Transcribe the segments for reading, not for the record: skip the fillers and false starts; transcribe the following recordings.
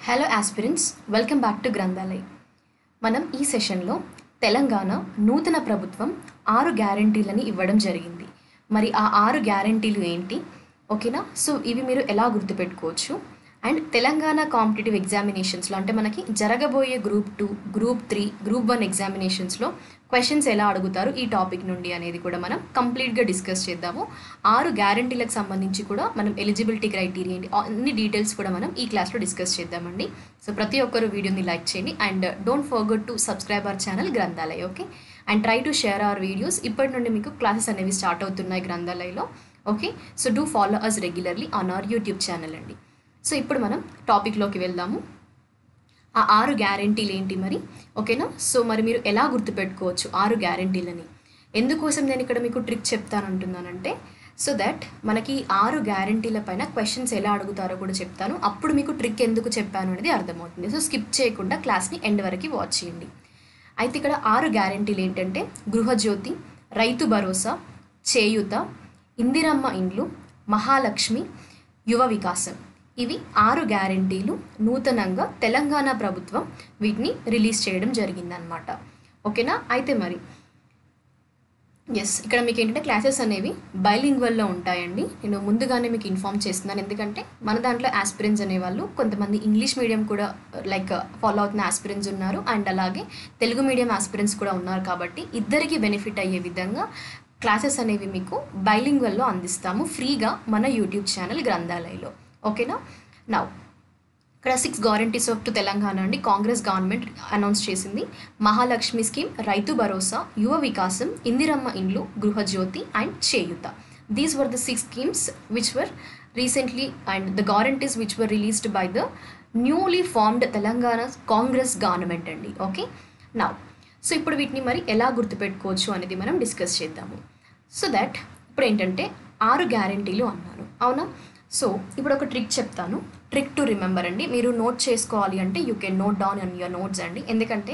Hello aspirants, welcome back to Granthalay. మనం ఈ సెషన్లో తెలంగాణ నూతన ప్రభుత్వం 6 గ్యారంటీలని ఇవ్వడం జరిగింది. మరి ఆ 6 గ్యారంటీలు ఏంటి? ఓకేనా? సో ఇవి మీరు ఎలా గుర్తుపెట్టుకోవచ్చు? అండ్ తెలంగాణ కాంపిటేటివ్ ఎగ్జామినేషన్స్లో అంటే మనకి జరగబోయే గ్రూప్ 2, గ్రూప్ 3, గ్రూప్ 1 ఎగ్జామినేషన్స్లో క్వశ్చన్స్ ఎలా అడుగుతారు ఈ టాపిక్ నుండి అనేది కూడా మనం కంప్లీట్గా డిస్కస్ చేద్దాము. 6 గ్యారంటీలకు సంబంధించి కూడా మనం ఎలిజిబిలిటీ క్రైటీరియా ఏంటి అన్ని డీటెయిల్స్ కూడా మనం ఈ క్లాస్లో డిస్కస్ చేద్దామండి. సో ప్రతి ఒక్కరు వీడియోని లైక్ చేయండి and don't forget to subscribe our channel Granthalay. Okay, and try to share our videos. ఇప్పటి నుండి మీకు క్లాసెస్ అనేవి స్టార్ట్ అవుతున్నాయి గ్రంథాలయలో. Okay, so do follow us regularly on our YouTube channel అండి. సో ఇప్పుడు మనం టాపిక్లోకి వెళ్దాము. ఆ 6 గ్యారంటీలు ఏంటి మరి? ఓకేనా? సో మరి మీరు ఎలా గుర్తుపెట్టుకోవచ్చు 6 గ్యారంటీలని? ఎందుకోసం నేను ఇక్కడ మీకు ట్రిక్ చెప్తానంటున్నానంటే సో దట్ మనకి 6 గ్యారంటీల పైన క్వశ్చన్స్ ఎలా అడుగుతారో కూడా చెప్తాను. అప్పుడు మీకు ట్రిక్ ఎందుకు చెప్పాను అనేది అర్థమవుతుంది. సో స్కిప్ చేయకుండా క్లాస్ని ఎండ్ వరకు వాచ్ చేయండి. అయితే ఇక్కడ 6 గ్యారంటీలు ఏంటంటే గృహజ్యోతి, రైతు భరోసా, చేయూత, ఇందిరమ్మ ఇండ్లు, మహాలక్ష్మి, యువ వికాసం. ఇవి 6 గ్యారంటీలు నూతనంగా తెలంగాణ ప్రభుత్వం వీటిని రిలీజ్ చేయడం జరిగిందనమాట. ఓకేనా? అయితే మరి ఇక్కడ మీకు ఏంటంటే క్లాసెస్ అనేవి బైలింగ్వల్లో ఉంటాయండి. నేను ముందుగానే మీకు ఇన్ఫామ్ చేస్తున్నాను, ఎందుకంటే మన దాంట్లో ఆస్పిరెంట్స్ అనేవాళ్ళు కొంతమంది ఇంగ్లీష్ మీడియం కూడా లైక్ ఫాలో అవుతున్న ఆస్పిరెంట్స్ ఉన్నారు అండ్ అలాగే తెలుగు మీడియం ఆస్పిరెంట్స్ కూడా ఉన్నారు. కాబట్టి ఇద్దరికి బెనిఫిట్ అయ్యే విధంగా క్లాసెస్ అనేవి మీకు బైలింగ్వల్లో అందిస్తాము ఫ్రీగా మన యూట్యూబ్ ఛానల్ గ్రంథాలయలో. ఓకేనా? నౌ ఇక్కడ 6 గ్యారంటీస్ ఆఫ్ టు తెలంగాణ అండి కాంగ్రెస్ గవర్నమెంట్ అనౌన్స్ చేసింది. మహాలక్ష్మి స్కీమ్, రైతు భరోసా, యువ వికాసం, ఇందిరమ్మ ఇండ్లు, Gruhajyothi and Cheyutha. These were the 6 schemes which were recently and the guarantees which were released by the newly formed Telangana Congress government అండి. ఓకే, నౌ సో ఇప్పుడు వీటిని మరి ఎలా గుర్తుపెట్టుకోవచ్చు అనేది మనం డిస్కస్ చేద్దాము. సో దట్ ఇప్పుడు ఏంటంటే 6 గ్యారంటీలు అన్నాను, అవునా? సో ఇప్పుడు ఒక ట్రిక్ చెప్తాను, ట్రిక్ టు రిమెంబర్ అండి. మీరు నోట్ చేసుకోవాలి అంటే you can note down on your notes అండి. ఎందుకంటే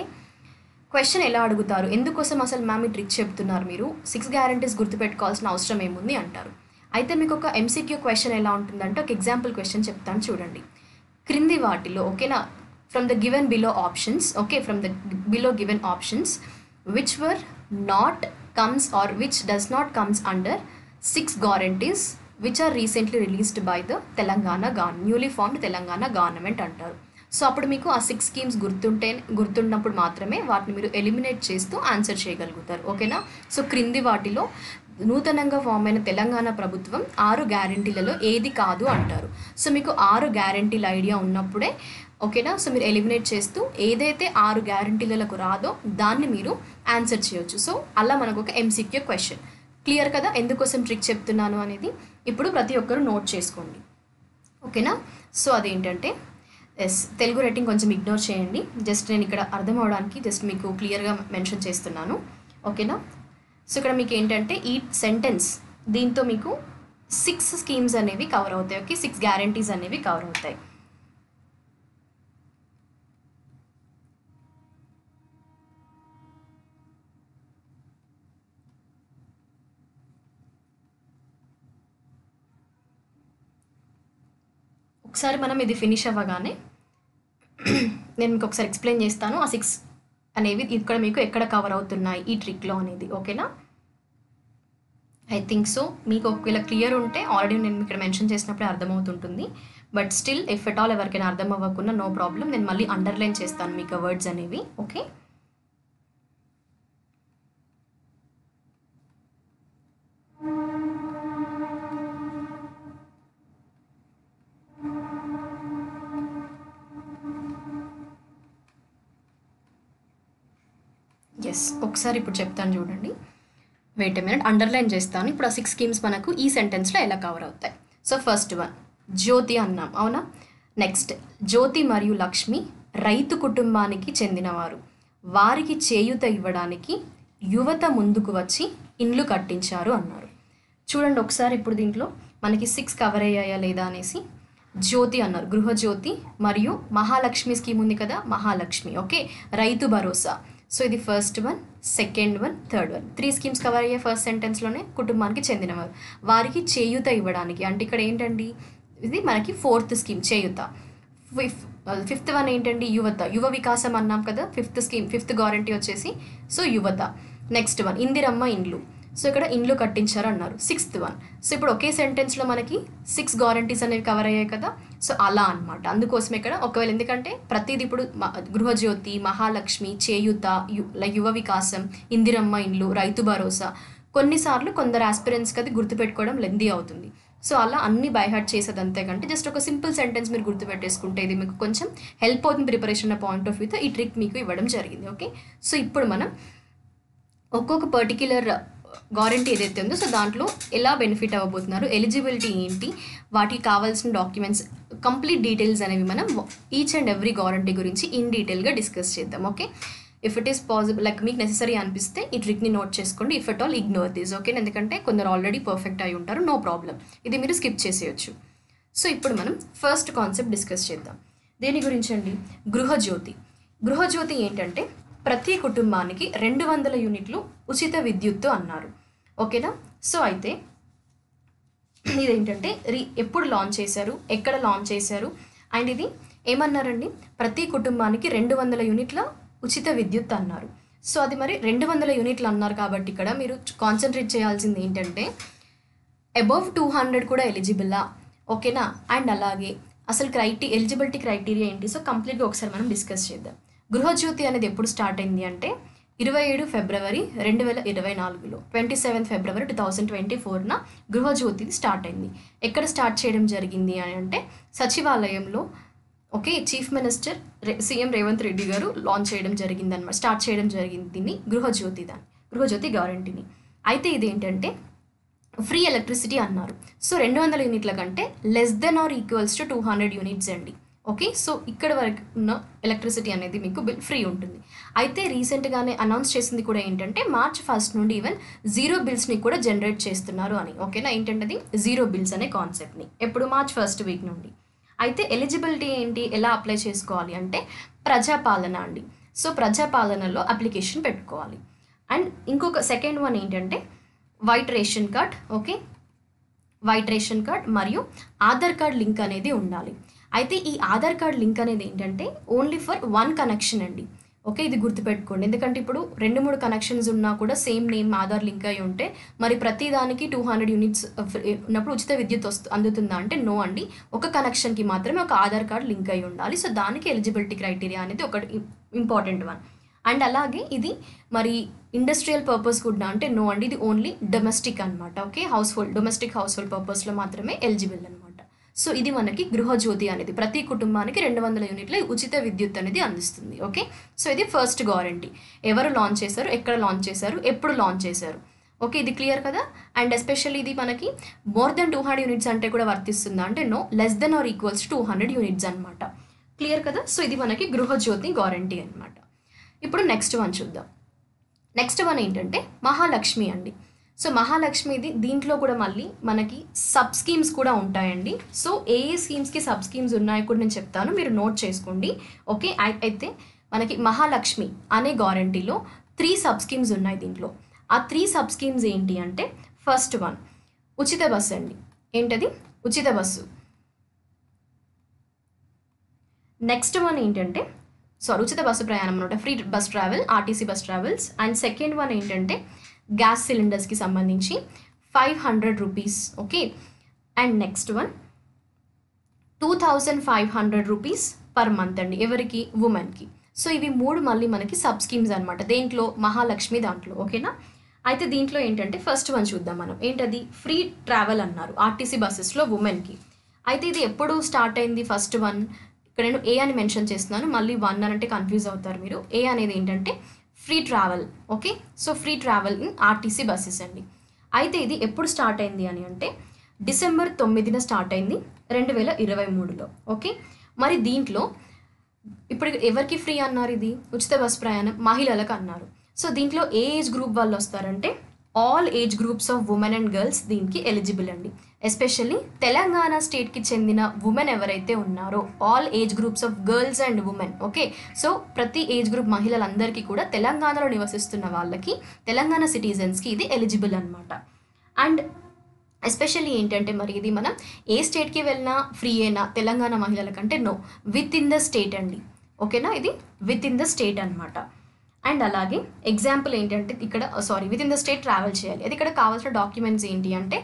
క్వశ్చన్ ఎలా అడుగుతారు, ఎందుకోసం అసలు మ్యామ్ ఈ ట్రిక్ చెప్తున్నారు, మీరు 6 గ్యారంటీస్ గుర్తుపెట్టుకోవాల్సిన అవసరం ఏముంది అంటారు. అయితే మీకు ఒక ఎంసీక్యూ క్వశ్చన్ ఎలా ఉంటుందంటే ఒక ఎగ్జాంపుల్ క్వశ్చన్ చెప్తాను చూడండి. క్రింది వాటిలో, ఓకేనా, from the given below options, okay, from the below given options which were not comes or which does not comes under 6 guarantees which are recently released by the newly formed Telangana government అంటారు. So అప్పుడు మీకు ఆ 6 schemes గుర్తున్నప్పుడు మాత్రమే వాటిని మీరు eliminate చేస్తూ answer చేయగలుగుతారు. ఓకేనా? సో క్రింది వాటిలో నూతనంగా ఫామ్ అయిన తెలంగాణ ప్రభుత్వం 6 గ్యారంటీలలో ఏది కాదు అంటారు. సో మీకు 6 గ్యారంటీల ఐడియా ఉన్నప్పుడే, ఓకేనా, సో మీరు ఎలిమినేట్ చేస్తూ ఏదైతే 6 గ్యారంటీలకు రాదో దాన్ని మీరు ఆన్సర్ చేయొచ్చు. సో అలా మనకు ఒక ఎంసీక్యూ క్వశ్చన్. క్లియర్ కదా ఎందుకోసం ట్రిక్ చెప్తున్నాను అనేది? ఇప్పుడు ప్రతి ఒక్కరు నోట్ చేసుకోండి, ఓకేనా? సో అదేంటంటే తెలుగు రైటింగ్ కొంచెం ఇగ్నోర్ చేయండి, జస్ట్ నేను ఇక్కడ అర్థం అవడానికి జస్ట్ మీకు క్లియర్గా మెన్షన్ చేస్తున్నాను. ఓకేనా? సో ఇక్కడ మీకు ఏంటంటే ఈ సెంటెన్స్ దీంతో మీకు 6 స్కీమ్స్ అనేవి కవర్ అవుతాయి. ఓకే, 6 గ్యారంటీస్ అనేవి కవర్ అవుతాయి. ఒకసారి మనం ఇది ఫినిష్ అవ్వగానే నేను మీకు ఒకసారి ఎక్స్ప్లెయిన్ చేస్తాను ఆ 6 అనేవి ఇక్కడ మీకు ఎక్కడ కవర్ అవుతున్నాయి ఈ ట్రిక్లో అనేది. ఓకేనా? ఐ థింక్ సో మీకు ఒకవేళ క్లియర్ ఉంటే ఆల్రెడీ నేను ఇక్కడ మెన్షన్ చేసినప్పుడే అర్థమవుతుంటుంది. But still if at all ఎవరికైనా అర్థం అవ్వకుండా నో ప్రాబ్లం, నేను మళ్ళీ అండర్లైన్ చేస్తాను మీకు వర్డ్స్ అనేవి. ఓకే, ఒకసారి ఇప్పుడు చెప్తాను చూడండి. వెయిట్ ఎ మినిట్, అండర్లైన్ చేస్తాను. ఇప్పుడు ఆ 6 స్కీమ్స్ మనకు ఈ సెంటెన్స్లో ఎలా కవర్ అవుతాయి. సో ఫస్ట్ వన్ జ్యోతి అన్నాం, అవునా? నెక్స్ట్ జ్యోతి మరియు లక్ష్మి రైతు కుటుంబానికి చెందినవారు, వారికి చేయూత ఇవ్వడానికి యువత ముందుకు వచ్చి ఇండ్లు కట్టించారు అన్నారు. చూడండి ఒకసారి ఇప్పుడు దీంట్లో మనకి 6 కవర్ అయ్యాయా లేదా అనేసి. జ్యోతి అన్నారు, గృహజ్యోతి, మరియు మహాలక్ష్మి స్కీమ్ ఉంది కదా, మహాలక్ష్మి. ఓకే, రైతు భరోసా. సో ఇది first one, second one, third one. 3 schemes cover అయ్యే ఫస్ట్ సెంటెన్స్లోనే కుటుంబానికి చెందినవారు, వారికి చేయూత ఇవ్వడానికి. అంటే ఇక్కడ ఏంటండి ఇది మనకి 4th స్కీమ్ చేయూత. ఫిఫ్త్ వన్ ఏంటండి, యువ వికాసం అన్నాం కదా, ఫిఫ్త్ గ్యారంటీ వచ్చేసి సో యువత. నెక్స్ట్ వన్ ఇందిరమ్మ ఇండ్లు, సో ఇక్కడ ఇండ్లు కట్టించారు అన్నారు. సిక్స్త్ వన్, సో ఇప్పుడు ఒకే సెంటెన్స్లో మనకి 6 గ్యారంటీస్ అనేవి కవర్ అయ్యాయి కదా, సో అలా అనమాట. అందుకోసం ఇక్కడ ఒకవేళ ఎందుకంటే ప్రతిదీ ఇప్పుడు గృహజ్యోతి, మహాలక్ష్మి, చేయూత, యువ వికాసం, ఇందిరమ్మ ఇండ్లు, రైతు భరోసా, కొన్నిసార్లు కొందరు ఆస్పిరెంట్స్కి అది గుర్తుపెట్టుకోవడం లెందీ అవుతుంది. సో అలా అన్ని బైహార్ట్ చేసేది అంతేకంటే జస్ట్ ఒక సింపుల్ సెంటెన్స్ మీరు గుర్తుపెట్టేసుకుంటే ఇది మీకు కొంచెం హెల్ప్ అవుతుంది ప్రిపరేషన్ పాయింట్ ఆఫ్ వ్యూతో. ఈ ట్రిక్ మీకు ఇవ్వడం జరిగింది. ఓకే, సో ఇప్పుడు మనం ఒక్కొక్క పర్టిక్యులర్ గ్యారంటీ ఏదైతే ఉందో సో దాంట్లో ఎలా బెనిఫిట్ అవ్వబోతున్నారు, ఎలిజిబిలిటీ ఏంటి, వాటికి కావాల్సిన డాక్యుమెంట్స్, కంప్లీట్ డీటెయిల్స్ అనేవి మనం ఈచ్ అండ్ ఎవ్రీ గ్యారంటీ గురించి ఇన్ డీటెయిల్గా డిస్కస్ చేద్దాం. Okay, if it is possible like మీకు నెసెసరీ అనిపిస్తే ఈ ట్రిక్ని నోట్ చేసుకోండి. If at all ignore this. Okay, ఎందుకంటే కొందరు ఆల్రెడీ పర్ఫెక్ట్ అయి ఉంటారు, నో ప్రాబ్లం, ఇది మీరు స్కిప్ చేసేయచ్చు. సో ఇప్పుడు మనం ఫస్ట్ కాన్సెప్ట్ డిస్కస్ చేద్దాం. దేని గురించి అండి, గృహజ్యోతి. గృహజ్యోతి ఏంటంటే ప్రతి కుటుంబానికి 200 యూనిట్లు ఉచిత విద్యుత్తు అన్నారు. ఓకేనా, సో అయితే ఇదేంటంటే ఎప్పుడు లాంచ్ చేశారు, ఎక్కడ లాంచ్ చేశారు, అండ్ ఇది ఏమన్నారండి, ప్రతి కుటుంబానికి 200 యూనిట్ల ఉచిత విద్యుత్ అన్నారు. సో అది మరి 200 యూనిట్లు అన్నారు కాబట్టి ఇక్కడ మీరు కాన్సన్ట్రేట్ చేయాల్సింది ఏంటంటే అబవ్ 200 కూడా ఎలిజిబుల్లా. ఓకేనా, అండ్ అలాగే అసలు ఎలిజిబిలిటీ క్రైటీరియా ఏంటి, సో కంప్లీట్గా ఒకసారి మనం డిస్కస్ చేద్దాం. గృహజ్యోతి అనేది ఎప్పుడు స్టార్ట్ అయింది అంటే 27 ఫిబ్రవరి 2024లో 27 ఫిబ్రవరి 2024న గృహజ్యోతి స్టార్ట్ అయింది. ఎక్కడ స్టార్ట్ చేయడం జరిగింది అని అంటే సచివాలయంలో. Okay, chief minister CM Revanth Reddy గారు లాంచ్ చేయడం జరిగింది అనమాట, స్టార్ట్ చేయడం జరిగింది దీన్ని గృహజ్యోతి గ్యారంటీని. అయితే ఇదేంటంటే ఫ్రీ ఎలక్ట్రిసిటీ అన్నారు. సో 200 యూనిట్ల కంటే less than or equals to 200 units అండి. ఓకే, సో ఇక్కడ వరకు ఉన్న ఎలక్ట్రిసిటీ అనేది మీకు బిల్ ఫ్రీ ఉంటుంది. అయితే రీసెంట్గానే అనౌన్స్ చేసింది కూడా ఏంటంటే March 1 నుండి ఈవెన్ 0 బిల్స్ని కూడా జనరేట్ చేస్తున్నారు అని. ఓకేనా, ఏంటంటే అది 0 బిల్స్ అనే కాన్సెప్ట్ని ఎప్పుడు March 1 వీక్ నుండి. అయితే ఎలిజిబిలిటీ ఏంటి, ఎలా అప్లై చేసుకోవాలి అంటే ప్రజాపాలన అండి. సో ప్రజాపాలనలో అప్లికేషన్ పెట్టుకోవాలి. అండ్ ఇంకొక సెకండ్ వన్ ఏంటంటే white ration card. Okay, white ration card మరియు ఆధార్ కార్డ్ లింక్ అనేది ఉండాలి. అయితే ఈ ఆధార్ కార్డ్ లింక్ అనేది ఏంటంటే ఓన్లీ ఫర్ 1 కనెక్షన్ అండి. ఓకే, ఇది గుర్తుపెట్టుకోండి, ఎందుకంటే ఇప్పుడు 2-3 కనెక్షన్స్ ఉన్నా కూడా సేమ్ నేమ్ ఆధార్ లింక్ అయి ఉంటే మరి ప్రతి దానికి 200 యూనిట్స్ ఉన్నప్పుడు ఉచిత విద్యుత్ అందుతుందా అంటే నో అండి, ఒక కనెక్షన్కి మాత్రమే ఒక ఆధార్ కార్డ్ లింక్ అయి ఉండాలి. సో దానికి ఎలిజిబిలిటీ క్రైటీరియా అనేది ఒకటి ఇంపార్టెంట్ వన్. అండ్ అలాగే ఇది మరి ఇండస్ట్రియల్ పర్పస్ కూడా అంటే నో అండి, ఇది ఓన్లీ డొమెస్టిక్ అనమాట. ఓకే, డొమెస్టిక్ హౌస్ హోల్డ్ పర్పస్లో మాత్రమే ఎలిజిబుల్ అనమాట. సో ఇది మనకి గృహజ్యోతి అనేది ప్రతి కుటుంబానికి 200 యూనిట్ల ఉచిత విద్యుత్ అనేది అందిస్తుంది. ఓకే, సో ఇది ఫస్ట్ గ్యారంటీ. ఎవరు లాంచ్ చేశారు, ఎక్కడ లాంచ్ చేశారు, ఎప్పుడు లాంచ్ చేశారు. ఓకే, ఇది క్లియర్ కదా. అండ్ ఎస్పెషల్లీ ఇది మనకి మోర్ దెన్ 200 యూనిట్స్ అంటే కూడా వర్తిస్తుందా అంటే no, less than or equals 200 units అనమాట. క్లియర్ కదా. సో ఇది మనకి గృహజ్యోతి గ్యారంటీ అనమాట. ఇప్పుడు నెక్స్ట్ వన్ చూద్దాం. నెక్స్ట్ వన్ ఏంటంటే మహాలక్ష్మి అండి. సో మహాలక్ష్మిది దీంట్లో కూడా మళ్ళీ మనకి సబ్ స్కీమ్స్ కూడా ఉంటాయండి. సో ఏ స్కీమ్స్కి సబ్ స్కీమ్స్ ఉన్నాయో కూడా నేను చెప్తాను, మీరు నోట్ చేసుకోండి. ఓకే, అయితే మనకి మహాలక్ష్మి అనే గ్యారంటీలో 3 సబ్ స్కీమ్స్ ఉన్నాయి. దీంట్లో ఆ 3 సబ్ స్కీమ్స్ ఏంటి అంటే ఫస్ట్ వన్ ఉచిత బస్సు అండి. ఏంటది, ఉచిత బస్సు. నెక్స్ట్ వన్ ఏంటంటే ఉచిత బస్సు ప్రయాణం అనమాట, free bus travel, RTC bus travels. And second one ఏంటంటే గ్యాస్ సిలిండర్స్కి సంబంధించి 500 rupees. Okay, and next one 2500 rupees per month అండి, ఎవరికి, ఉమెన్కి. సో ఇవి 3 మళ్ళీ మనకి సబ్ స్కీమ్స్ అనమాట దేంట్లో, మహాలక్ష్మి దాంట్లో. ఓకేనా, అయితే దీంట్లో ఏంటంటే ఫస్ట్ వన్ చూద్దాం మనం. ఏంటది, ఫ్రీ ట్రావెల్ అన్నారు ఆర్టీసీ బస్సెస్లో ఉమెన్కి. అయితే ఇది ఎప్పుడు స్టార్ట్ అయింది, ఫస్ట్ వన్ ఇక్కడ నేను ఏ అని మెన్షన్ చేస్తున్నాను, మళ్ళీ 1 అని అంటే కన్ఫ్యూజ్ అవుతారు మీరు. ఏ అనేది ఏంటంటే free travel. Okay, so free travel in RTC buses అండి. అయితే ఇది ఎప్పుడు స్టార్ట్ అయింది అని అంటే December 9న స్టార్ట్ అయింది 2023లో. ఓకే, మరి దీంట్లో ఇప్పుడు ఎవరికి ఫ్రీ అన్నారు, ఇది ఉచిత బస్ ప్రయాణం మహిళలకు అన్నారు. సో దీంట్లో ఏ ఏజ్ గ్రూప్ వాళ్ళు వస్తారంటే all age groups of women and girls దీనికి ఎలిజిబుల్ అండి. ఎస్పెషల్లీ తెలంగాణ స్టేట్కి చెందిన ఉమెన్ ఎవరైతే ఉన్నారో all age groups of girls and women. Okay, so ప్రతి ఏజ్ గ్రూప్ మహిళలందరికీ కూడా తెలంగాణలో నివసిస్తున్న వాళ్ళకి, తెలంగాణ సిటిజన్స్కి ఇది ఎలిజిబుల్ అనమాట. అండ్ ఎస్పెషల్లీ ఏంటంటే మరి ఇది మనం ఏ స్టేట్‌కి వెళ్ళినా ఫ్రీయేనా తెలంగాణ మహిళలకంటే no. Within the state అండి. ఓకేనా? ఇది విత్ ఇన్ ద స్టేట్ అనమాట. అండ్ అలాగే ఎగ్జాంపుల్ ఏంటంటే ఇక్కడ within the state travel చేయాలి. అది ఇక్కడ కావాల్సిన డాక్యుమెంట్స్ ఏంటి అంటే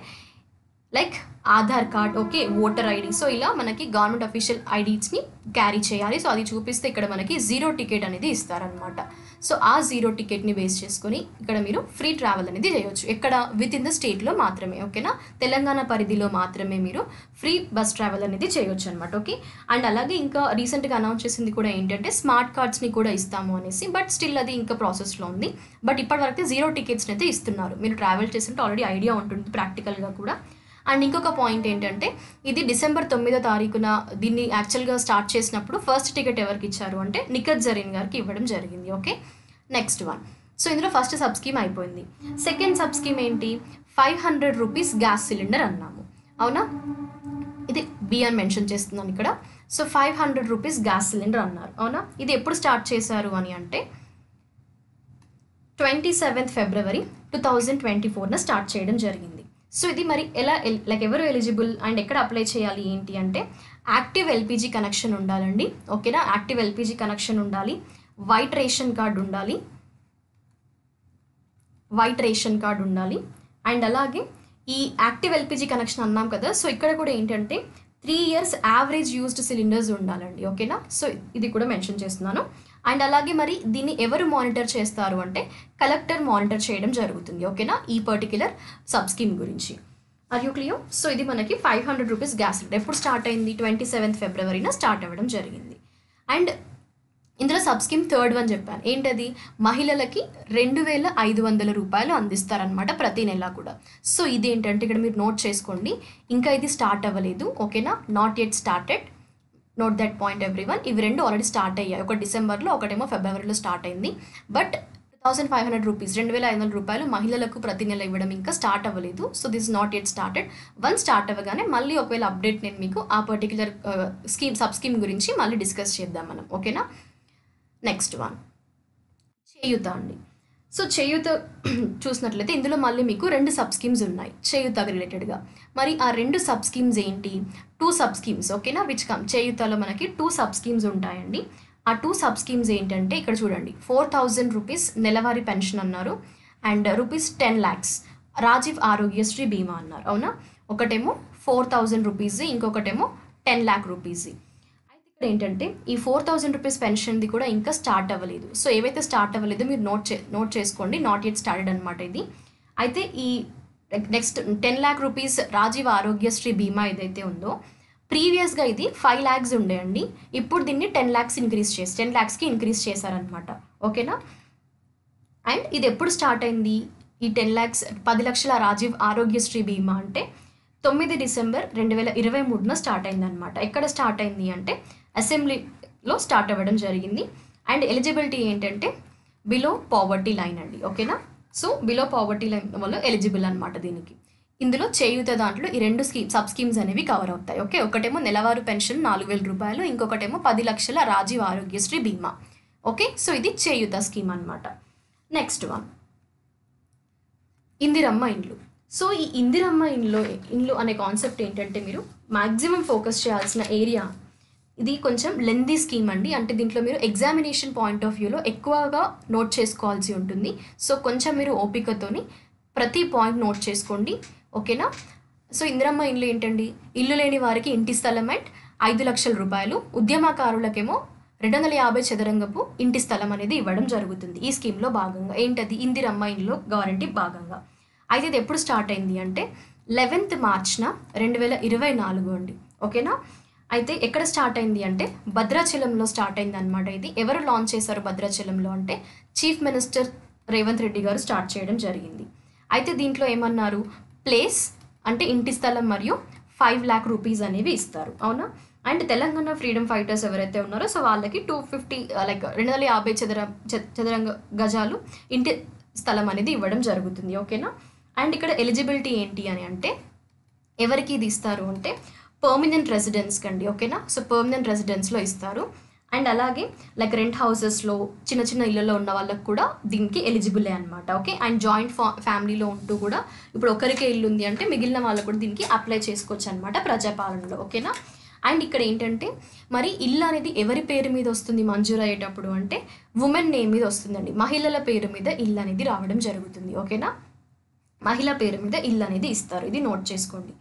like Aadhaar card, okay, voter ID. So ఇలా మనకి గవర్నమెంట్ అఫీషియల్ ఐడీస్ని క్యారీ చేయాలి. సో అది చూపిస్తే ఇక్కడ మనకి 0 టికెట్ అనేది ఇస్తారనమాట. సో ఆ 0 టికెట్ని బేస్ చేసుకొని ఇక్కడ మీరు ఫ్రీ ట్రావెల్ అనేది చేయొచ్చు. ఎక్కడ? విత్ ఇన్ ద స్టేట్లో మాత్రమే. ఓకేనా? తెలంగాణ పరిధిలో మాత్రమే మీరు ఫ్రీ బస్ ట్రావెల్ అనేది చేయొచ్చు అనమాట. ఓకే. అండ్ అలాగే ఇంకా రీసెంట్గా అనౌన్స్ చేసింది కూడా ఏంటంటే స్మార్ట్ కార్డ్స్ని కూడా ఇస్తాము అనేసి. బట్ స్టిల్ అది ఇంకా ప్రాసెస్లో ఉంది. బట్ ఇప్పటివరకు 0 టికెట్స్ని అయితే ఇస్తున్నారు. మీరు ట్రావెల్ చేస్తుంటే ఆల్రెడీ ఐడియా ఉంటుంది ప్రాక్టికల్గా కూడా. అండ్ ఇంకొక పాయింట్ ఏంటంటే ఇది డిసెంబర్ 9వ తారీఖున దీన్ని యాక్చువల్గా స్టార్ట్ చేసినప్పుడు ఫస్ట్ టికెట్ ఎవరికి ఇచ్చారు అంటే నిఖత్ జరీన్ గారికి ఇవ్వడం జరిగింది. ఓకే. Next one. సో ఇందులో ఫస్ట్ సబ్ స్కీమ్ అయిపోయింది. సెకండ్ సబ్ స్కీమ్ ఏంటి? 500 రూపీస్ గ్యాస్ సిలిండర్ అన్నాము. అవునా? ఇది బి అని మెన్షన్ చేస్తున్నాను ఇక్కడ. సో 500 రూపీస్ గ్యాస్ సిలిండర్ అన్నారు. అవునా? ఇది ఎప్పుడు స్టార్ట్ చేశారు అని అంటే 27th February 2024న స్టార్ట్ చేయడం జరిగింది. సో ఇది మరి ఎలా లైక్ ఎవరు ఎలిజిబుల్ అండ్ ఎక్కడ అప్లై చేయాలి ఏంటి అంటే యాక్టివ్ ఎల్పిజి కనెక్షన్ ఉండాలండి. ఓకేనా? యాక్టివ్ ఎల్పిజి కనెక్షన్ ఉండాలి. వైట్ రేషన్ కార్డ్ ఉండాలి. అండ్ అలాగే ఈ యాక్టివ్ ఎల్పిజి కనెక్షన్ అన్నాం కదా. సో ఇక్కడ కూడా ఏంటంటే 3 years యావరేజ్ యూజ్డ్ సిలిండర్స్ ఉండాలండి. ఓకేనా? సో ఇది కూడా మెన్షన్ చేస్తున్నాను. అండ్ అలాగే మరి దీన్ని ఎవరు మానిటర్ చేస్తారు అంటే కలెక్టర్ మానిటర్ చేయడం జరుగుతుంది. ఓకేనా? ఈ పర్టిక్యులర్ సబ్ స్కీమ్ గురించి. Are you clear? సో ఇది మనకి 500 రూపీస్ గ్యాస్ సిలిండర్ ఎప్పుడు స్టార్ట్ అయింది? 27th Februaryన స్టార్ట్ అవ్వడం జరిగింది. అండ్ ఇందులో సబ్ స్కీమ్ థర్డ్ వన్ చెప్పాను. ఏంటది? మహిళలకి 2,500 రూపాయలు అందిస్తారనమాట ప్రతి నెల కూడా. సో ఇదేంటంటే ఇక్కడ మీరు నోట్ చేసుకోండి. ఇంకా ఇది స్టార్ట్ అవ్వలేదు. ఓకేనా? Not yet started. Note that point everyone. ఇవి రెండు ఆల్రెడీ స్టార్ట్ అయ్యాయి. ఒకటి డిసెంబర్లో, ఒకటేమో ఫిబ్రవరిలో స్టార్ట్ అయింది. బట్ 2,500 రూపీస్ 2,500 రూపాయలు మహిళలకు ప్రతి నెల ఇవ్వడం ఇంకా స్టార్ట్ అవ్వలేదు. So this not yet started. One start అవ్వగానే మళ్ళీ ఒకవేళ అప్డేట్ నేను మీకు ఆ పర్టికులర్ సబ్ స్కీమ్ గురించి మళ్ళీ డిస్కస్ చేద్దాం మనం. ఓకేనా? నెక్స్ట్ వన్ చేయూత అండి. సో చేయూత చూసినట్లయితే ఇందులో మళ్ళీ మీకు 2 సబ్ స్కీమ్స్ ఉన్నాయి చేయూతకు రిలేటెడ్గా. మరి ఆ 2 సబ్ స్కీమ్స్ ఏంటి? 2 సబ్ స్కీమ్స్. ఓకేనా? విచ్ కమ్ చేయూతలో మనకి 2 సబ్ స్కీమ్స్ ఉంటాయండి. ఆ 2 సబ్ స్కీమ్స్ ఏంటంటే ఇక్కడ చూడండి. 4,000 రూపీస్ నెలవారీ పెన్షన్ అన్నారు. And rupees 10 lakhs Rajiv Aarogyasri బీమా అన్నారు. అవునా? ఒకటేమో 4,000 రూపీస్, ఇంకొకటేమో 10 lakh రూపీస్. ఏంటంటే ఈ 4,000 రూపీస్ పెన్షన్ది కూడా ఇంకా స్టార్ట్ అవ్వలేదు. సో ఏవైతే స్టార్ట్ అవ్వలేదో మీరు నోట్ చేసుకోండి. నాట్ యెట్ స్టార్టెడ్ అనమాట ఇది. అయితే ఈ next 10 lakh rupees Rajiv Aarogyasri బీమా ఏదైతే ఉందో ప్రీవియస్గా ఇది 5 lakhs ఉండేయండి. ఇప్పుడు దీన్ని 10 lakhs 10 lakhsకి ఇంక్రీజ్ చేశారనమాట. ఓకేనా? అండ్ ఇది ఎప్పుడు స్టార్ట్ అయింది? ఈ 10 lakhs 10 లక్షల రాజీవ్ ఆరోగ్యశ్రీ బీమా అంటే 9 December 2023న స్టార్ట్ అయిందనమాట. ఎక్కడ స్టార్ట్ అయింది అంటే అసెంబ్లీలో స్టార్ట్ అవ్వడం జరిగింది. అండ్ ఎలిజిబిలిటీ ఏంటంటే బిలో పావర్టీ లైన్ అండి. ఓకేనా? సో బిలో పావర్టీ లైన్ వల్ల ఎలిజిబుల్ అనమాట దీనికి. ఇందులో చేయూత దాంట్లో ఈ 2 సబ్ స్కీమ్స్ అనేవి కవర్ అవుతాయి. ఓకే. ఒకటేమో నెలవారు పెన్షన్ 4,000 రూపాయలు, ఇంకొకటేమో 10 లక్షల రాజీవ్ ఆరోగ్యశ్రీ బీమా. ఓకే. సో ఇది చేయూత స్కీమ్ అనమాట. నెక్స్ట్ వన్ ఇందిరమ్మ ఇండ్లు. సో ఈ ఇందిరమ్మ ఇండ్లు అనే కాన్సెప్ట్ ఏంటంటే మీరు మ్యాక్సిమం ఫోకస్ చేయాల్సిన ఏరియా ఇది కొంచెం లెందీ స్కీమ్ అండి. అంటే దీంట్లో మీరు ఎగ్జామినేషన్ పాయింట్ ఆఫ్ వ్యూలో ఎక్కువగా నోట్ చేసుకోవాల్సి ఉంటుంది. సో కొంచెం మీరు ఓపికతోని ప్రతి పాయింట్ నోట్ చేసుకోండి. ఓకేనా? సో ఇందిరమ్మ ఇండ్లు ఏంటండి? ఇల్లు లేని వారికి ఇంటి స్థలం అండ్ 5 లక్షల రూపాయలు, ఉద్యమకారులకేమో 250 చదరంగపు ఇంటి స్థలం అనేది ఇవ్వడం జరుగుతుంది ఈ స్కీమ్లో భాగంగా. ఏంటది? ఇందిరమ్మ ఇండ్లో గ్యారంటీ భాగంగా. అయితే ఇది ఎప్పుడు స్టార్ట్ అయింది అంటే 11th March 2024 అండి. ఓకేనా? అయితే ఎక్కడ స్టార్ట్ అయింది అంటే భద్రాచలంలో స్టార్ట్ అయింది అనమాట. ఇది ఎవరు లాంచ్ చేశారు భద్రాచలంలో అంటే చీఫ్ మినిస్టర్ రేవంత్ రెడ్డి గారు స్టార్ట్ చేయడం జరిగింది. అయితే దీంట్లో ఏమన్నారు? ప్లేస్ అంటే ఇంటి స్థలం మరియు 5 lakh రూపీస్ అనేవి ఇస్తారు. అవునా? అండ్ తెలంగాణ ఫ్రీడమ్ ఫైటర్స్ ఎవరైతే ఉన్నారో సో వాళ్ళకి 250 లైక్ 250 చదరంగ గజాలు ఇంటి స్థలం అనేది ఇవ్వడం జరుగుతుంది. ఓకేనా? అండ్ ఇక్కడ ఎలిజిబిలిటీ ఏంటి అని అంటే ఎవరికి ఇది ఇస్తారు అంటే పర్మనెంట్ రెసిడెన్స్ కండి. ఓకేనా? సో పర్మనెంట్ రెసిడెన్స్లో ఇస్తారు. అండ్ అలాగే లైక్ రెంట్ హౌసెస్లో చిన్న చిన్న ఇళ్ళలో ఉన్న వాళ్ళకి కూడా దీనికి ఎలిజిబులే అనమాట. ఓకే, అండ్ జాయింట్ ఫ్యామిలీలో ఉంటూ కూడా ఇప్పుడు ఒకరికే ఇల్లు ఉంది అంటే మిగిలిన వాళ్ళకు కూడా దీనికి అప్లై చేసుకోవచ్చు అనమాట ప్రజాపాలనలో. ఓకేనా. అండ్ ఇక్కడ ఏంటంటే మరి ఇల్లు అనేది ఎవరి పేరు మీద వస్తుంది మంజూరు అయ్యేటప్పుడు అంటే ఉమెన్ నేమ్ మీద వస్తుందండి. మహిళల పేరు మీద ఇల్లు అనేది రావడం జరుగుతుంది. ఓకేనా, మహిళ పేరు మీద ఇల్లు అనేది ఇస్తారు. ఇది నోట్ చేసుకోండి.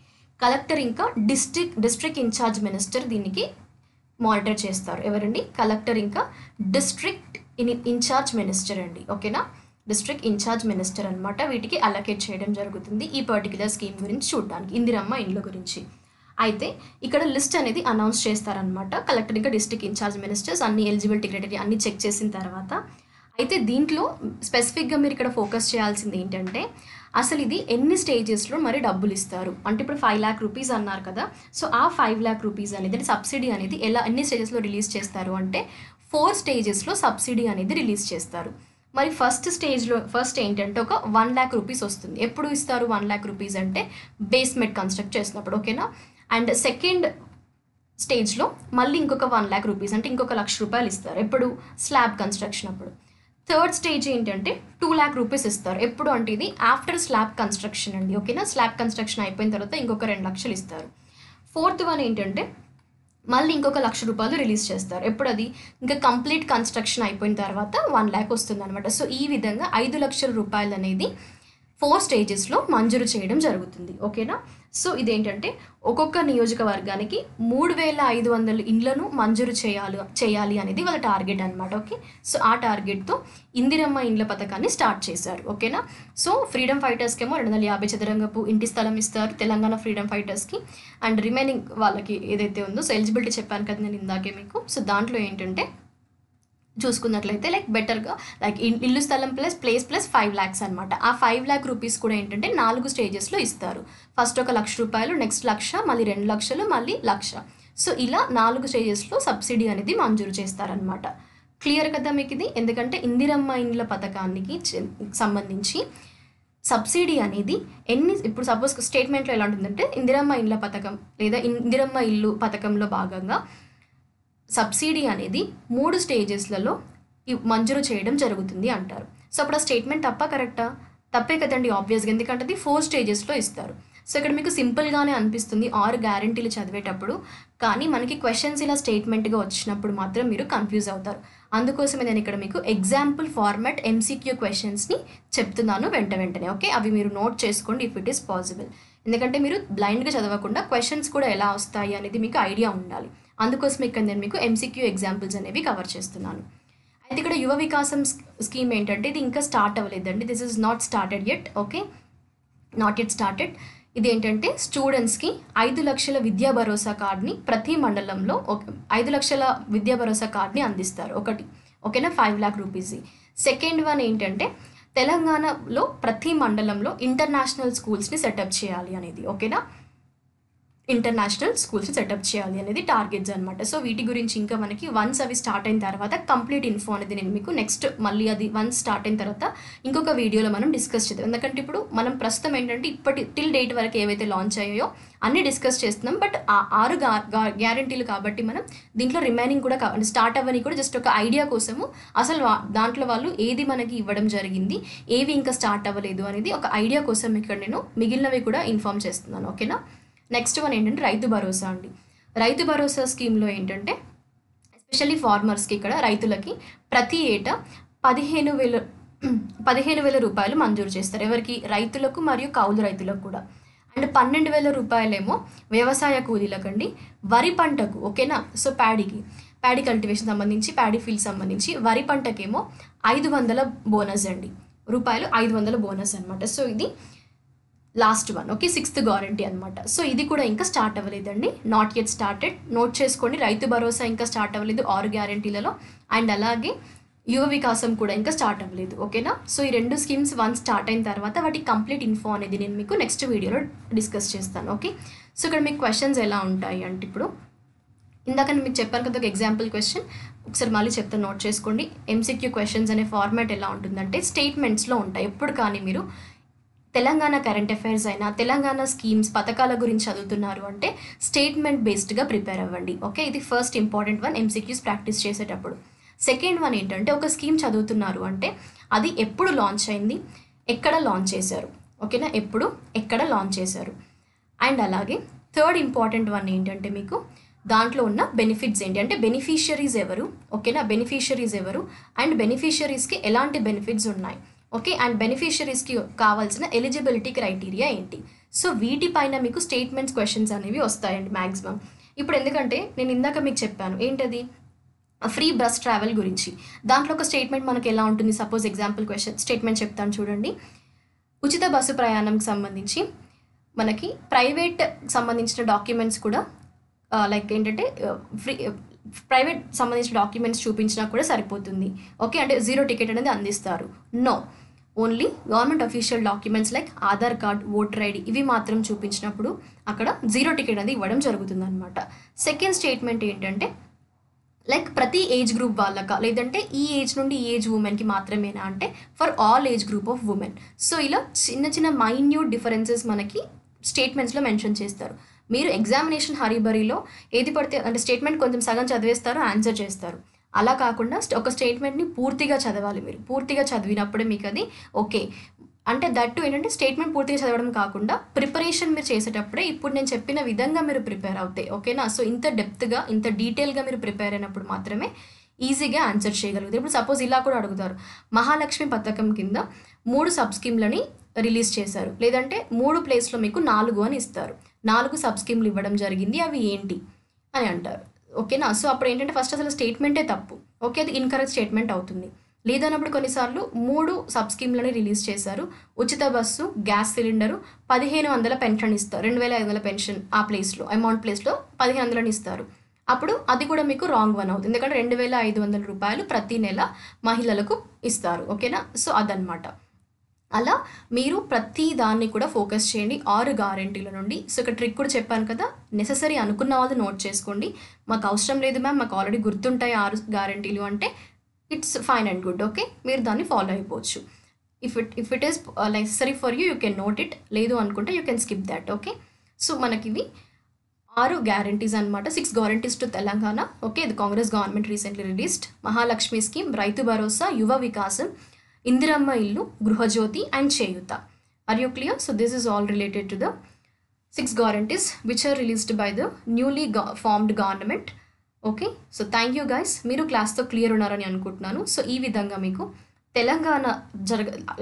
కలెక్టర్ ఇంకా డిస్ట్రిక్ట్ ఇన్ఛార్జ్ మినిస్టర్ దీనికి మానిటర్ చేస్తారు. ఎవరండి? కలెక్టర్ ఇంకా డిస్ట్రిక్ట్ ఇన్ఛార్జ్ మినిస్టర్ అండి. ఓకేనా, డిస్ట్రిక్ట్ ఇన్ఛార్జ్ మినిస్టర్ అనమాట. వీటికి అలొకేట్ చేయడం జరుగుతుంది ఈ పర్టికులర్ స్కీమ్ గురించి చూడడానికి, ఇందిరమ్మ ఇండ్ల గురించి. అయితే ఇక్కడ లిస్ట్ అనేది అనౌన్స్ చేస్తారనమాట. కలెక్టర్ ఇంకా డిస్ట్రిక్ట్ ఇన్ఛార్జ్ మినిస్టర్స్ అన్ని ఎలిజిబిలిటీ క్రైటీరియా అన్ని చెక్ చేసిన తర్వాత అయితే దీంట్లో స్పెసిఫిక్గా మీరు ఇక్కడ ఫోకస్ చేయాల్సింది ఏంటంటే అసలు ఇది ఎన్ని స్టేజెస్లో మరి డబ్బులు ఇస్తారు అంటే ఇప్పుడు 5 lakh రూపీస్ అన్నారు కదా. సో ఆ 5 lakh రూపీస్ అనేది సబ్సిడీ అనేది ఎన్ని స్టేజెస్లో రిలీజ్ చేస్తారు అంటే 4 స్టేజెస్లో సబ్సిడీ అనేది రిలీజ్ చేస్తారు. మరి ఫస్ట్ ఏంటంటే ఒక 1 lakh రూపీస్ వస్తుంది. ఎప్పుడు ఇస్తారు 1 lakh రూపీస్ అంటే బేస్మెంట్ కన్స్ట్రక్ట్ చేసినప్పుడు. ఓకేనా. అండ్ సెకండ్ స్టేజ్లో మళ్ళీ ఇంకొక 1 lakh రూపీస్ అంటే ఇంకొక 1,00,000 రూపాయలు ఇస్తారు. ఎప్పుడు? స్లాబ్ కన్స్ట్రక్షన్ అప్పుడు. థర్డ్ స్టేజ్ ఏంటంటే 2 lakh రూపీస్ ఇస్తారు. ఎప్పుడు అంటే ఇది ఆఫ్టర్ స్లాబ్ కన్స్ట్రక్షన్ అండి. ఓకేనా, స్లాబ్ కన్స్ట్రక్షన్ అయిపోయిన తర్వాత ఇంకొక 2 లక్షలు ఇస్తారు. ఫోర్త్ వన్ ఏంటంటే మళ్ళీ ఇంకొక 1,00,000 రూపాయలు రిలీజ్ చేస్తారు. ఎప్పుడు? అది ఇంకా కంప్లీట్ కన్స్ట్రక్షన్ అయిపోయిన తర్వాత 1 lakh వస్తుంది అనమాట. సో ఈ విధంగా 5 లక్షల రూపాయలు అనేది 4 స్టేజెస్లో మంజూరు చేయడం జరుగుతుంది. ఓకేనా. సో ఇదేంటంటే ఒక్కొక్క నియోజకవర్గానికి 3,500 ఇండ్లను మంజూరు చేయాలి అనేది వాళ్ళ టార్గెట్ అనమాట. ఓకే, సో ఆ టార్గెట్తో ఇందిరమ్మ ఇండ్ల పథకాన్ని స్టార్ట్ చేశారు. ఓకేనా. సో ఫ్రీడమ్ ఫైటర్స్కి ఏమో 250 చదరంగపు ఇంటి స్థలం ఇస్తారు తెలంగాణ ఫ్రీడమ్ ఫైటర్స్కి. అండ్ రిమైనింగ్ వాళ్ళకి ఏదైతే ఉందో సో ఎలిజిబిలిటీ చెప్పాను కదా నేను ఇందాకే మీకు. సో దాంట్లో ఏంటంటే చూసుకున్నట్లయితే లైక్ బెటర్గా లైక్ ఇల్లు స్థలం ప్లస్ 5 lakhs అనమాట. ఆ 5 lakh రూపీస్ కూడా ఏంటంటే 4 స్టేజెస్లో ఇస్తారు. ఫస్ట్ ఒక 1,00,000 రూపాయలు, నెక్స్ట్ 1,00,000, మళ్ళీ 2 లక్షలు, మళ్ళీ 1,00,000. సో ఇలా 4 స్టేజెస్లో సబ్సిడీ అనేది మంజూరు చేస్తారనమాట. క్లియర్ కదా మీకు ఇది? ఎందుకంటే ఇందిరమ్మ ఇండ్ల పథకానికి సంబంధించి సబ్సిడీ అనేది ఇప్పుడు సపోజ్ స్టేట్మెంట్లో ఎలా ఉంటుందంటే ఇందిరమ్మ ఇండ్ల పథకం లేదా ఇందిరమ్మ ఇల్లు పథకంలో భాగంగా సబ్సిడీ అనేది 3 స్టేజెస్లలో మంజూరు చేయడం జరుగుతుంది అంటారు. సో అప్పుడు ఆ స్టేట్మెంట్ తప్ప కరెక్టా? తప్పే కదండి ఆబ్వియస్గా, ఎందుకంటే అది 4 స్టేజెస్లో ఇస్తారు. సో ఇక్కడ మీకు సింపుల్గానే అనిపిస్తుంది 6 గ్యారంటీలు చదివేటప్పుడు, కానీ మనకి క్వశ్చన్స్ ఇలా స్టేట్మెంట్గా వచ్చినప్పుడు మాత్రం మీరు కన్ఫ్యూజ్ అవుతారు. అందుకోసమే నేను ఇక్కడ మీకు ఎగ్జాంపుల్ ఫార్మాట్ MCQ క్వశ్చన్స్ని చెప్తున్నాను వెంటనే. ఓకే, అవి మీరు నోట్ చేసుకోండి ఇఫ్ ఇట్ ఈస్ పాసిబుల్. ఎందుకంటే మీరు బ్లైండ్గా చదవకుండా క్వశ్చన్స్ కూడా ఎలా వస్తాయి అనేది మీకు ఐడియా ఉండాలి. అందుకోసం ఇక్కడ నేను మీకు MCQ ఎగ్జాంపుల్స్ అనేవి కవర్ చేస్తున్నాను. అయితే ఇక్కడ యువ వికాసం స్కీమ్ ఏంటంటే ఇది ఇంకా స్టార్ట్ అవ్వలేదండి. This is not started yet. Okay, not yet started. ఇది ఏంటంటే స్టూడెంట్స్కి 5 లక్షల విద్యా భరోసా కార్డ్ని ప్రతి మండలంలో 5 లక్షల విద్యా భరోసా కార్డ్ని అందిస్తారు ఒకటి. ఓకేనా, 5 lakh రూపీస్. సెకండ్ వన్ ఏంటంటే తెలంగాణలో ప్రతి మండలంలో ఇంటర్నేషనల్ స్కూల్స్ని సెటప్ చేయాలి అనేది. ఓకేనా, ఇంటర్నేషనల్ స్కూల్స్ సెటప్ చేయాలి అనేది టార్గెట్స్ అనమాట. సో వీటి గురించి ఇంకా మనకి వన్స్ అవి స్టార్ట్ అయిన తర్వాత కంప్లీట్ ఇన్ఫో అనేది నేను మీకు నెక్స్ట్ మళ్ళీ అది వన్స్ స్టార్ట్ అయిన తర్వాత ఇంకొక వీడియోలో మనం డిస్కస్ చేద్దాం. ఎందుకంటే ఇప్పుడు మనం ప్రస్తుతం ఏంటంటే టిల్ డేట్ వరకు ఏవైతే లాంచ్ అయ్యాయో అన్నీ డిస్కస్ చేస్తున్నాం. బట్ ఆ 6 గ్యారంటీలు కాబట్టి మనం దీంట్లో రిమైనింగ్ కూడా స్టార్ట్ అవ్వని కూడా జస్ట్ ఒక ఐడియా కోసము అసలు దాంట్లో వాళ్ళు ఏది మనకి ఇవ్వడం జరిగింది, ఏవి ఇంకా స్టార్ట్ అవ్వలేదు అనేది ఒక ఐడియా కోసం ఇక్కడ నేను మిగిలినవి కూడా ఇన్ఫామ్ చేస్తున్నాను. ఓకేనా. నెక్స్ట్ వన్ ఏంటంటే రైతు భరోసా అండి. రైతు భరోసా స్కీమ్లో ఏంటంటే ఎస్పెషల్లీ ఫార్మర్స్కి ఇక్కడ రైతులకి ప్రతి ఏటా 15,000 రూపాయలు మంజూరు చేస్తారు. ఎవరికి? రైతులకు మరియు కౌలు రైతులకు కూడా. అండ్ 12,000 రూపాయలేమో వ్యవసాయ కూలీలకండి. వరి పంటకు, ఓకేనా, సో ప్యాడీ కల్టివేషన్ సంబంధించి ప్యాడీ ఫీల్డ్ సంబంధించి వరి పంటకేమో 500 బోనస్ అండి, రూపాయలు 500 బోనస్ అనమాట. సో ఇది last one. Okay, 6th guarantee అనమాట. సో ఇది కూడా ఇంకా స్టార్ట్ అవ్వలేదండి, నాట్ యెట్ స్టార్టెడ్. నోట్ చేసుకోండి, రైతు భరోసా ఇంకా స్టార్ట్ అవ్వలేదు 6 గ్యారంటీలలో. అండ్ అలాగే యువ వికాసం కూడా ఇంకా స్టార్ట్ అవ్వలేదు. ఓకేనా. సో ఈ 2 స్కీమ్స్ వన్ స్టార్ట్ అయిన తర్వాత వాటి కంప్లీట్ ఇన్ఫో అనేది నేను మీకు నెక్స్ట్ వీడియోలో డిస్కస్ చేస్తాను. ఓకే, సో ఇక్కడ మీకు క్వశ్చన్స్ ఎలా ఉంటాయి అంటే ఇప్పుడు ఇందాక నేను మీకు చెప్పాను కదా ఒక ఎగ్జాంపుల్ క్వశ్చన్, ఒకసారి మళ్ళీ చెప్తాను, నోట్ చేసుకోండి. MCQ క్వశ్చన్స్ అనే ఫార్మాట్ ఎలా ఉంటుందంటే స్టేట్మెంట్స్లో ఉంటాయి. ఎప్పుడు కానీ మీరు తెలంగాణ కరెంట్ అఫైర్స్ అయినా తెలంగాణ స్కీమ్స్ పథకాల గురించి చదువుతున్నారు అంటే స్టేట్మెంట్ బేస్డ్గా ప్రిపేర్ అవ్వండి. ఓకే, ఇది first important one MCQs practice చేసేటప్పుడు. సెకండ్ వన్ ఏంటంటే ఒక స్కీమ్ చదువుతున్నారు అంటే అది ఎప్పుడు లాంచ్ అయింది, ఎక్కడ లాంచ్ చేశారు. ఓకేనా, ఎప్పుడు ఎక్కడ లాంచ్ చేశారు. అండ్ అలాగే థర్డ్ ఇంపార్టెంట్ వన్ ఏంటంటే మీకు దాంట్లో ఉన్న బెనిఫిట్స్ ఏంటి అంటే బెనిఫిషియరీస్ ఎవరు. ఓకేనా, బెనిఫిషియరీస్ ఎవరు అండ్ బెనిఫిషియరీస్కి ఎలాంటి బెనిఫిట్స్ ఉన్నాయి. ఓకే, అండ్ బెనిఫిషియరీస్కి కావాల్సిన ఎలిజిబిలిటీ క్రైటీరియా ఏంటి. సో వీటిపైన మీకు స్టేట్మెంట్స్ క్వశ్చన్స్ అనేవి వస్తాయండి మ్యాక్సిమం. ఇప్పుడు ఎందుకంటే నేను ఇందాక మీకు చెప్పాను ఏంటది ఫ్రీ బస్ ట్రావెల్ గురించి. దాంట్లో ఒక స్టేట్మెంట్ మనకి ఎలా ఉంటుంది, సపోజ్ ఎగ్జాంపుల్ క్వశ్చన్ స్టేట్మెంట్ చెప్తాను చూడండి. ఉచిత బస్సు ప్రయాణంకి సంబంధించి మనకి ప్రైవేట్ సంబంధించిన డాక్యుమెంట్స్ కూడా లైక్ ఏంటంటే ప్రైవేట్ సంబంధించిన డాక్యుమెంట్స్ చూపించినా కూడా సరిపోతుంది. ఓకే, అంటే జీరో టికెట్ అనేది అందిస్తారు. No, only government official documents like Aadhaar card, voter ID ఇవి మాత్రం చూపించినప్పుడు అక్కడ జీరో టికెట్ అనేది ఇవ్వడం జరుగుతుంది అనమాట. సెకండ్ స్టేట్మెంట్ ఏంటంటే లైక్ ప్రతి ఏజ్ గ్రూప్ వాళ్ళక లేదంటే ఈ ఏజ్ నుండి ఈ ఏజ్ ఉమెన్కి మాత్రమేనా అంటే for all age group of women. So ఇలా చిన్న చిన్న మైన్యూట్ డిఫరెన్సెస్ మనకి స్టేట్మెంట్స్లో మెన్షన్ చేస్తారు. మీరు ఎగ్జామినేషన్ హరీబరీలో ఏది పడితే అంటే స్టేట్మెంట్ కొంచెం సగం చదివేస్తారు, ఆన్సర్ చేస్తారు. అలా కాకుండా ఒక స్టేట్మెంట్ని పూర్తిగా చదవాలి. మీరు పూర్తిగా చదివినప్పుడే మీకు అది ఓకే. అంటే దట్టు ఏంటంటే స్టేట్మెంట్ పూర్తిగా చదవడం కాకుండా ప్రిపరేషన్ మీరు చేసేటప్పుడే ఇప్పుడు నేను చెప్పిన విధంగా మీరు ప్రిపేర్ అవుతాయి. ఓకేనా, సో ఇంత డెప్త్గా ఇంత డీటెయిల్గా మీరు ప్రిపేర్ అయినప్పుడు మాత్రమే ఈజీగా ఆన్సర్ చేయగలుగుతారు. ఇప్పుడు సపోజ్ ఇలా కూడా అడుగుతారు, మహాలక్ష్మి పథకం కింద 3 సబ్ స్కీమ్లని రిలీజ్ చేశారు, లేదంటే 3 ప్లేస్లో మీకు 4 అని ఇస్తారు. 4 సబ్ స్కీమ్లు ఇవ్వడం జరిగింది, అవి ఏంటి అని అంటారు. ఓకేనా, సో అప్పుడు ఏంటంటే ఫస్ట్ అసలు స్టేట్మెంటే తప్పు. ఓకే, అది ఇన్కరెక్ట్ స్టేట్మెంట్ అవుతుంది. లేదన్నప్పుడు కొన్నిసార్లు 3 సబ్ స్కీమ్లని రిలీజ్ చేశారు. ఉచిత బస్సు, గ్యాస్ సిలిండరు, 1500 పెన్షన్ ఇస్తారు, 2500 పెన్షన్ ఆ ప్లేస్లో అమౌంట్ ప్లేస్లో 1500 ఇస్తారు. అప్పుడు అది కూడా మీకు రాంగ్ వన్ అవుతుంది, ఎందుకంటే 2500 రూపాయలు ప్రతి నెల మహిళలకు ఇస్తారు. ఓకేనా, సో అదనమాట. అలా మీరు ప్రతి దాన్ని కూడా ఫోకస్ చేయండి 6 గ్యారెంటీల నుండి. సో ఇక్కడ ట్రిక్ కూడా చెప్పాను కదా, నెససరీ అనుకున్న వాళ్ళు నోట్ చేసుకోండి. మాకు అవసరం లేదు మ్యామ్, మాకు ఆల్రెడీ గుర్తుంటాయి 6 గ్యారెంటీలు అంటే it's fine and good. Okay, మీరు దాన్ని ఫాలో అయిపోవచ్చు. If it is necessary for you can note it, లేదు అనుకుంటే you can skip that. Okay, so మనకి ఇవి 6 గ్యారంటీస్ అనమాట. 6 గ్యారంటీస్ టు తెలంగాణ. ఓకే, ఇది Congress government recently released. Mahalakshmi scheme, Rythu Bharosa, Yuva Vikasam, Indiramma Illu, Gruhajyothi and Cheyutha. Are you clear? So this is all related to the 6 guarantees which are released by the newly formed government. Okay, so thank you guys. మీరు క్లాస్తో clear ఉన్నారని అనుకుంటున్నాను. So ఈ విధంగా మీకు Telangana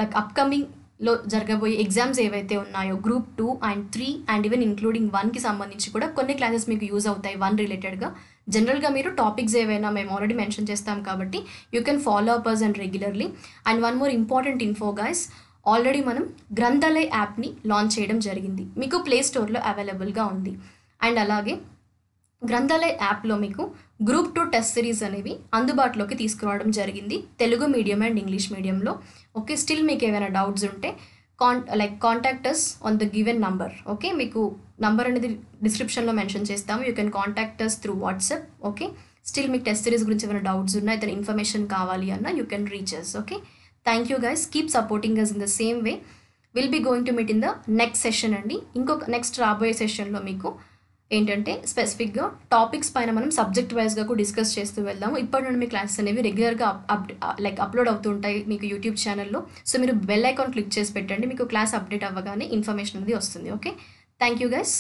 like అప్కమింగ్లో జరగబోయే exams ఏవైతే ఉన్నాయో group 2 and 3 and even including 1కి సంబంధించి కూడా కొన్ని క్లాసెస్ మీకు యూజ్ అవుతాయి 1 రిలేటెడ్గా. జనరల్గా మీరు టాపిక్స్ ఏవైనా మేము ఆల్రెడీ మెన్షన్ చేస్తాం కాబట్టి you can follow up us and regularly. And one more important info guys, already మనం గ్రంథాలయ యాప్ని లాంచ్ చేయడం జరిగింది, మీకు ప్లే స్టోర్లో అవైలబుల్గా ఉంది. అండ్ అలాగే గ్రంథాలయ యాప్లో మీకు గ్రూప్ 2 టెస్ట్ సిరీస్ అనేవి అందుబాటులోకి తీసుకురావడం జరిగింది, తెలుగు మీడియం అండ్ ఇంగ్లీష్ మీడియంలో. ఓకే, స్టిల్ మీకు ఏమైనా డౌట్స్ ఉంటే contact us on the given number. Okay, మీకు నంబర్ అనేది డిస్క్రిప్షన్లో మెన్షన్ చేస్తాము, you can contact us through WhatsApp. Okay, still మీకు టెస్ట్ సిరీస్ గురించి ఏమైనా డౌట్స్ ఉన్నా, ఏదైనా ఇన్ఫర్మేషన్ కావాలి అన్నా you can reach us. Okay, thank you guys, keep supporting us in the same way. Will be going to meet in the next session అండి. ఇంకొక next రాబోయే సెషన్లో మీకు ఏంటంటే స్పెసిఫిక్గా టాపిక్స్ పైన మనం సబ్జెక్ట్ వైజ్గా కూడా డిస్కస్ చేస్తూ వెళ్దాము. ఇప్పటి నుండి మీ క్లాసెస్ అనేవి రెగ్యులర్గా అప్లోడ్ అవుతూ ఉంటాయి మీకు యూట్యూబ్ ఛానల్లో. సో మీరు బెల్ ఐకాన్ క్లిక్ చేసి పెట్టండి, మీకు క్లాస్ అప్డేట్ అవ్వగానే ఇన్ఫర్మేషన్ అనేది వస్తుంది. Okay, thank you guys.